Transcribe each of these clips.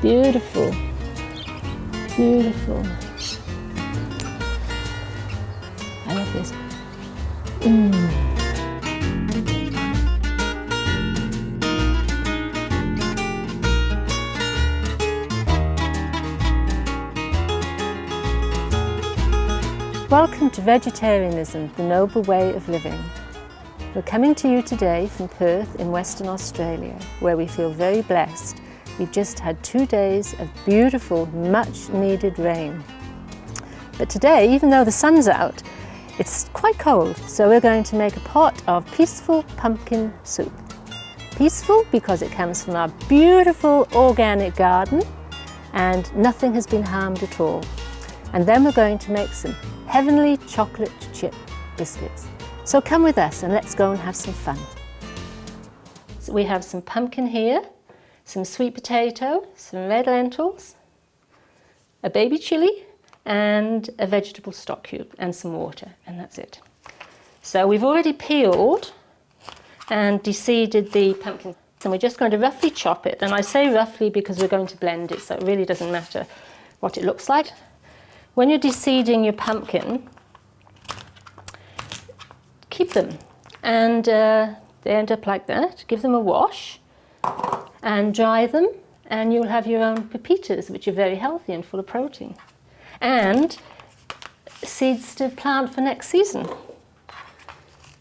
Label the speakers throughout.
Speaker 1: Beautiful, beautiful. I love this. Welcome to Vegetarianism, the noble way of living. We're coming to you today from Perth in Western Australia, where we feel very blessed. We've just had 2 days of beautiful, much needed rain. But today, even though the sun's out, it's quite cold, so we're going to make a pot of peaceful pumpkin soup. Peaceful because it comes from our beautiful organic garden and nothing has been harmed at all. And then we're going to make some heavenly chocolate chip biscuits. So come with us and let's go and have some fun. So we have some pumpkin here, some sweet potato, some red lentils, a baby chilli, and a vegetable stock cube and some water, and that's it. So we've already peeled and de-seeded the pumpkin, and we're just going to roughly chop it. And I say roughly because we're going to blend it, so it really doesn't matter what it looks like. When you're de-seeding your pumpkin, keep them, and they end up like that. Give them a wash and dry them, and you'll have your own pepitas, which are very healthy and full of protein. And seeds to plant for next season,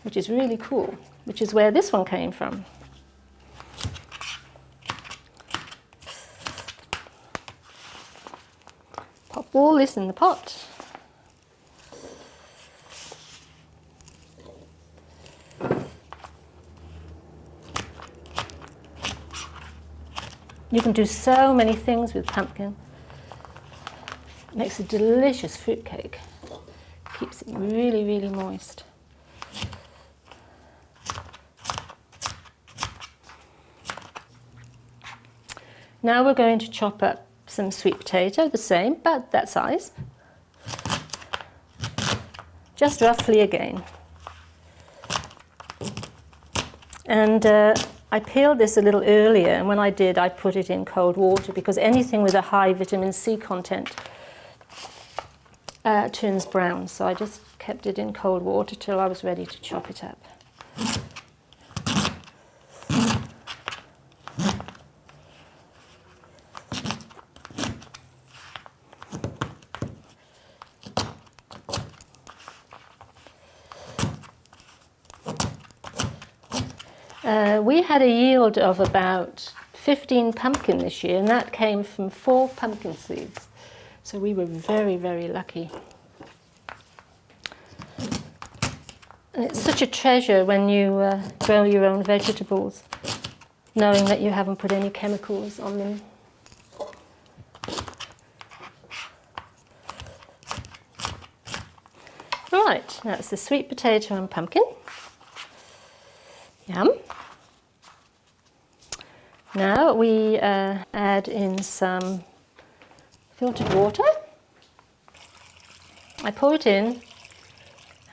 Speaker 1: which is really cool, which is where this one came from. Pop all this in the pot. You can do so many things with pumpkin. It makes a delicious fruit cake. Keeps it really, really moist. Now we're going to chop up some sweet potato, the same, about that size. Just roughly again. And I peeled this a little earlier, and when I did, I put it in cold water because anything with a high vitamin C content turns brown. So I just kept it in cold water till I was ready to chop it up. We had a yield of about 15 pumpkin this year, and that came from 4 pumpkin seeds. So we were very, very lucky. And it's such a treasure when you grow your own vegetables, knowing that you haven't put any chemicals on them. Right, that's the sweet potato and pumpkin. Yum. Now we add in some filtered water. I pour it in,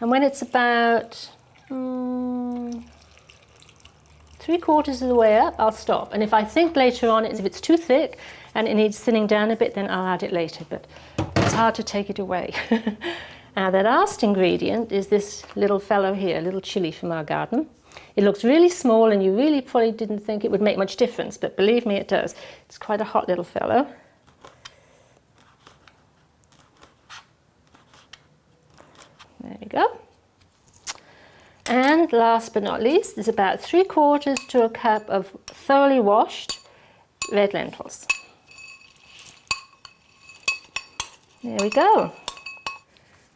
Speaker 1: and when it's about 3/4 of the way up, I'll stop. And if I think later on, if it's too thick and it needs thinning down a bit, then I'll add it later, but it's hard to take it away. Now the last ingredient is this little fellow here, a little chilli from our garden. It looks really small and you really probably didn't think it would make much difference, but believe me, it does. It's quite a hot little fellow. There we go. And last but not least, there's about 3/4 to a cup of thoroughly washed red lentils. There we go.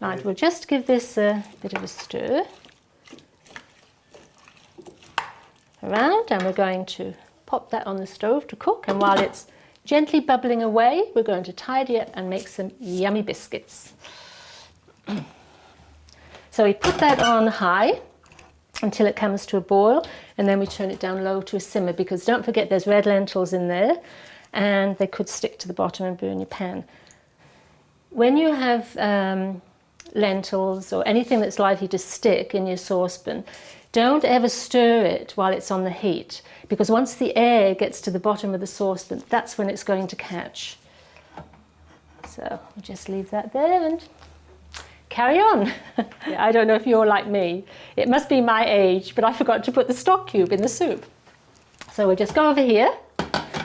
Speaker 1: Right, we'll just give this a bit of a stir around, and we're going to pop that on the stove to cook, and while it's gently bubbling away, we're going to tidy up and make some yummy biscuits. So we put that on high until it comes to a boil, and then we turn it down low to a simmer, because don't forget there's red lentils in there and they could stick to the bottom and burn your pan. When you have lentils or anything that's likely to stick in your saucepan, Don't ever stir it while it's on the heat, because once the air gets to the bottom of the saucepan, that's when it's going to catch. So we'll just leave that there and carry on. I don't know if you're like me. It must be my age, but I forgot to put the stock cube in the soup. So we'll just go over here,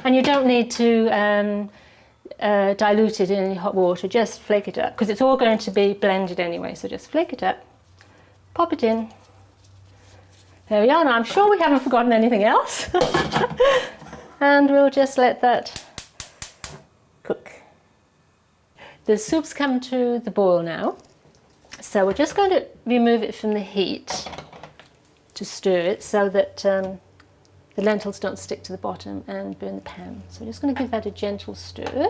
Speaker 1: and you don't need to dilute it in any hot water, just flake it up, because it's all going to be blended anyway, so just flake it up, pop it in. There we are. Now I'm sure we haven't forgotten anything else. And we'll just let that cook. The soup's come to the boil now, so we're just going to remove it from the heat to stir it so that the lentils don't stick to the bottom and burn the pan. So we're just going to give that a gentle stir.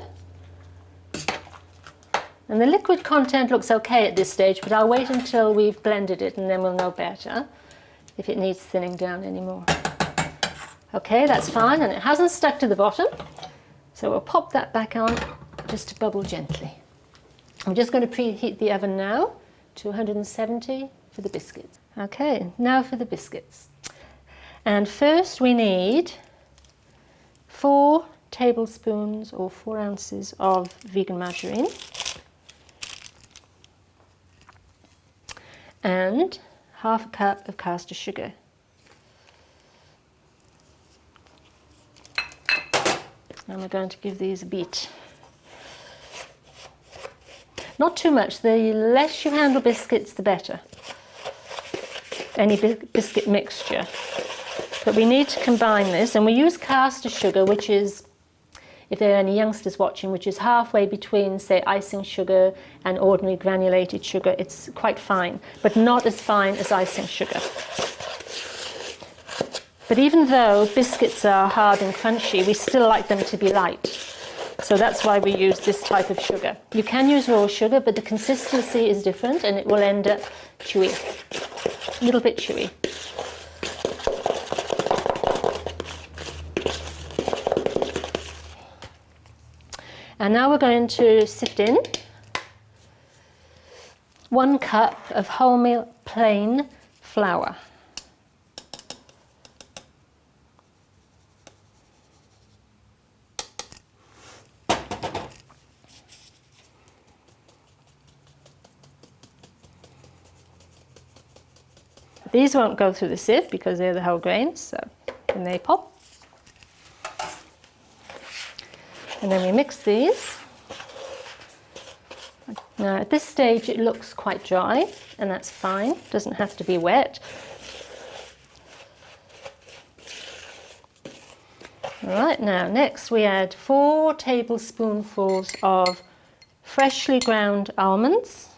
Speaker 1: And the liquid content looks okay at this stage, but I'll wait until we've blended it and then we'll know better if it needs thinning down anymore. Okay, that's fine, and it hasn't stuck to the bottom. So we'll pop that back on just to bubble gently. I'm just going to preheat the oven now to 170 for the biscuits. Okay, now for the biscuits. And first we need 4 tablespoons or 4 ounces of vegan margarine and half a cup of castor sugar. And we're going to give these a beat. Not too much. The less you handle biscuits, the better. Any biscuit mixture. But we need to combine this, and we use castor sugar, which is, if there are any youngsters watching, which is halfway between, say, icing sugar and ordinary granulated sugar. It's quite fine, but not as fine as icing sugar. But even though biscuits are hard and crunchy, we still like them to be light. So that's why we use this type of sugar. You can use raw sugar, but the consistency is different and it will end up chewy, a little bit chewy. And now we're going to sift in 1 cup of wholemeal plain flour. These won't go through the sieve because they're the whole grains, so when they pop. And then we mix these. Now at this stage it looks quite dry, and that's fine. It doesn't have to be wet. Alright, now next we add 4 tablespoonfuls of freshly ground almonds.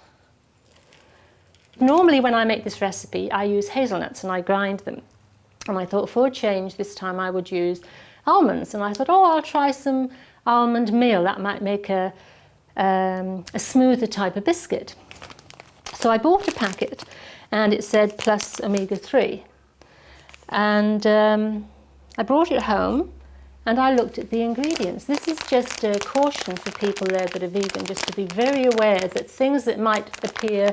Speaker 1: Normally when I make this recipe I use hazelnuts and I grind them. And I thought for a change this time I would use almonds. And I thought, oh, I'll try some almond meal. That might make a smoother type of biscuit. So I bought a packet and it said plus omega-3. And I brought it home and I looked at the ingredients. This is just a caution for people there that are vegan, just to be very aware that things that might appear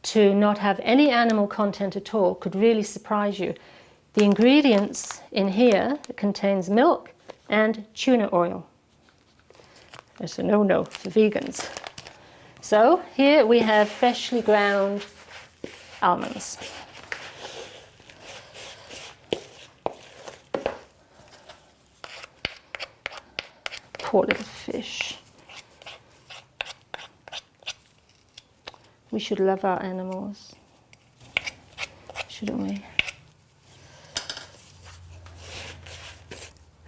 Speaker 1: to not have any animal content at all could really surprise you. The ingredients in here contains milk and tuna oil. It's a no-no for vegans. So here we have freshly ground almonds. Poor little fish. We should love our animals, shouldn't we?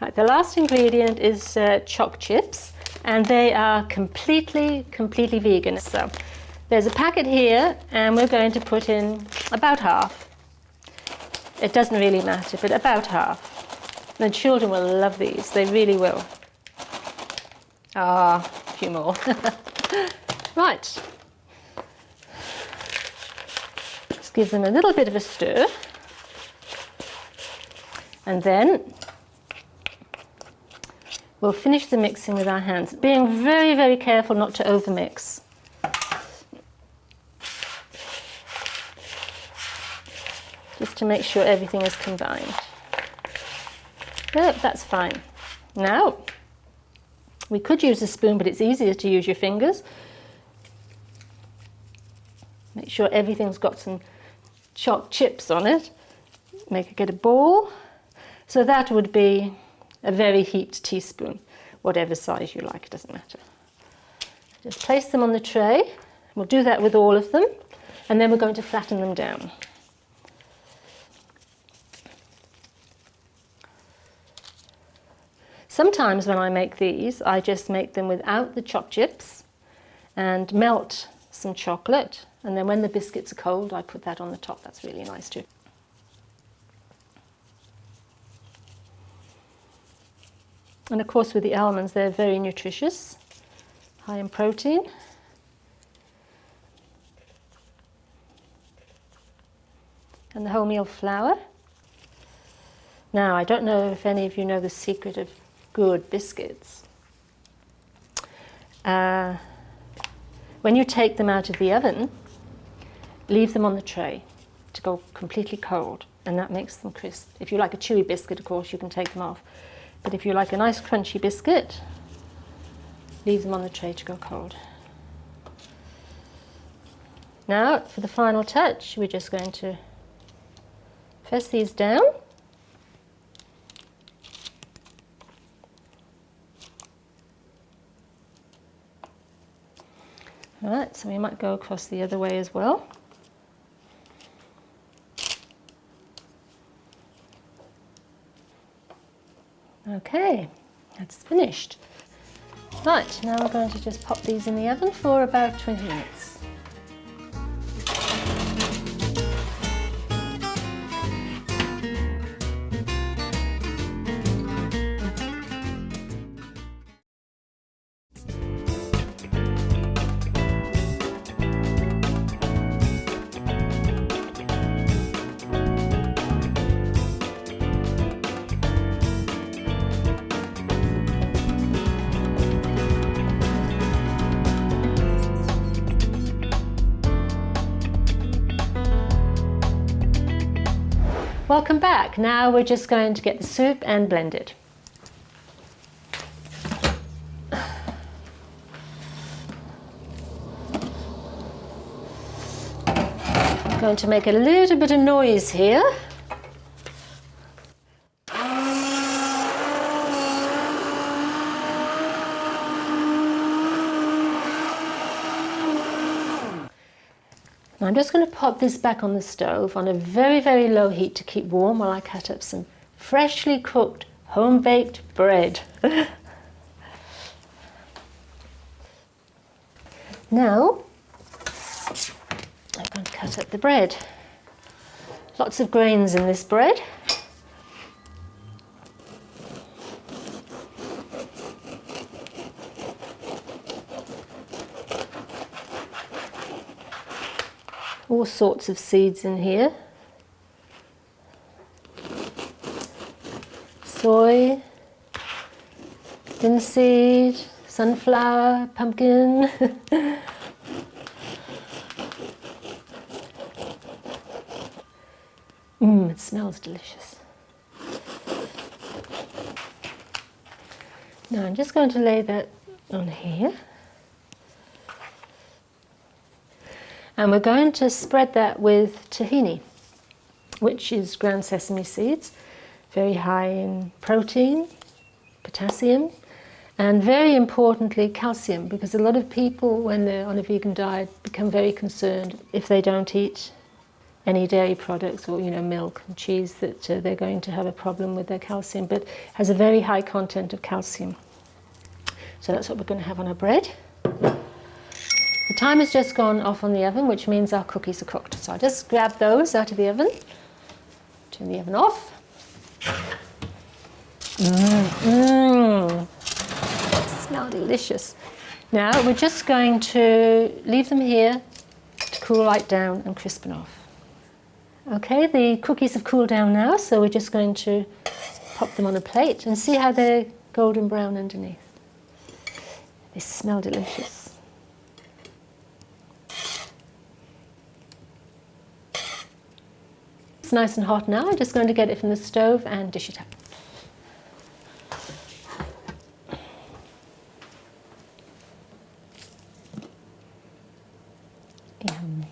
Speaker 1: Right, the last ingredient is choc chips, and they are completely vegan. So there's a packet here, and we're going to put in about half. It doesn't really matter, but about half. The children will love these, they really will. Ah, a few more. Right. Give them a little bit of a stir, and then we'll finish the mixing with our hands, being very careful not to overmix. just to make sure everything is combined. Yep, that's fine. Now, we could use a spoon, but it's easier to use your fingers. Make sure everything's got some chopped chips on it. Get a ball. So that would be a very heaped teaspoon, whatever size you like, it doesn't matter. Just place them on the tray. We'll do that with all of them, and then we're going to flatten them down. Sometimes when I make these, I just make them without the chopped chips and melt some chocolate, and then when the biscuits are cold, I put that on the top. That's really nice too. And of course with the almonds, they're very nutritious, high in protein. And the wholemeal flour. Now, I don't know if any of you know the secret of good biscuits. When you take them out of the oven, leave them on the tray to go completely cold, and that makes them crisp. If you like a chewy biscuit, of course, you can take them off. But if you like a nice crunchy biscuit, leave them on the tray to go cold. Now, for the final touch, we're just going to press these down. All right, so we might go across the other way as well. Okay, that's finished. Right, now we're going to just pop these in the oven for about 20 minutes. Welcome back. Now we're just going to get the soup and blend it. I'm going to make a little bit of noise here. I'm just going to pop this back on the stove on a very, very low heat to keep warm while I cut up some freshly cooked, home-baked bread. Now, I'm going to cut up the bread. Lots of grains in this bread. All sorts of seeds in here. Soy, linseed, sunflower, pumpkin. It smells delicious. Now I'm just going to lay that on here. And we're going to spread that with tahini, which is ground sesame seeds, very high in protein, potassium, and very importantly calcium, because a lot of people when they're on a vegan diet become very concerned if they don't eat any dairy products or milk and cheese that they're going to have a problem with their calcium, but it has a very high content of calcium. So that's what we're going to have on our bread. The time has just gone off on the oven, which means our cookies are cooked. So I'll just grab those out of the oven, turn the oven off. Smell delicious. Now we're just going to leave them here to cool right down and crispen off. Okay, the cookies have cooled down now, so we're just going to pop them on a plate and see how they're golden brown underneath. They smell delicious. It's nice and hot now. I'm just going to get it from the stove and dish it up. Yum.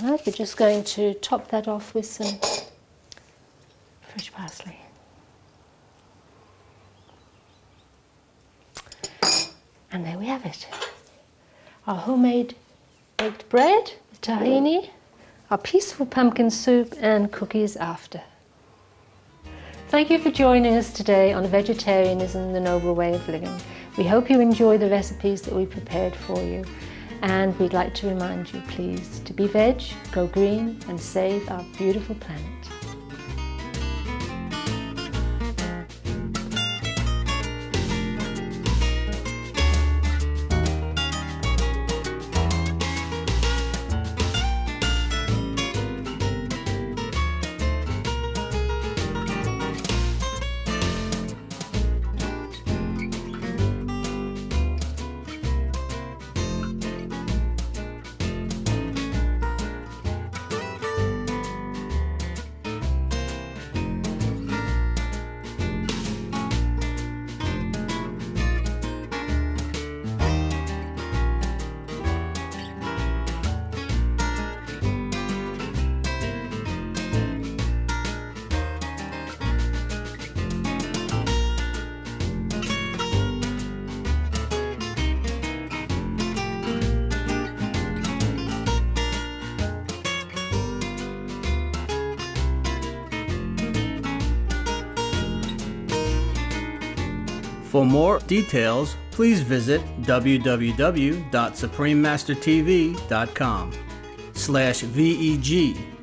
Speaker 1: Right, we're just going to top that off with some fresh parsley. And there we have it. Our homemade baked bread with tahini, our peaceful pumpkin soup and cookies after. Thank you for joining us today on Vegetarianism, the Noble Way of Living. We hope you enjoy the recipes that we prepared for you. And we'd like to remind you, please, to be veg, go green, and save our beautiful planet.
Speaker 2: For more details, please visit www.suprememastertv.com/VEG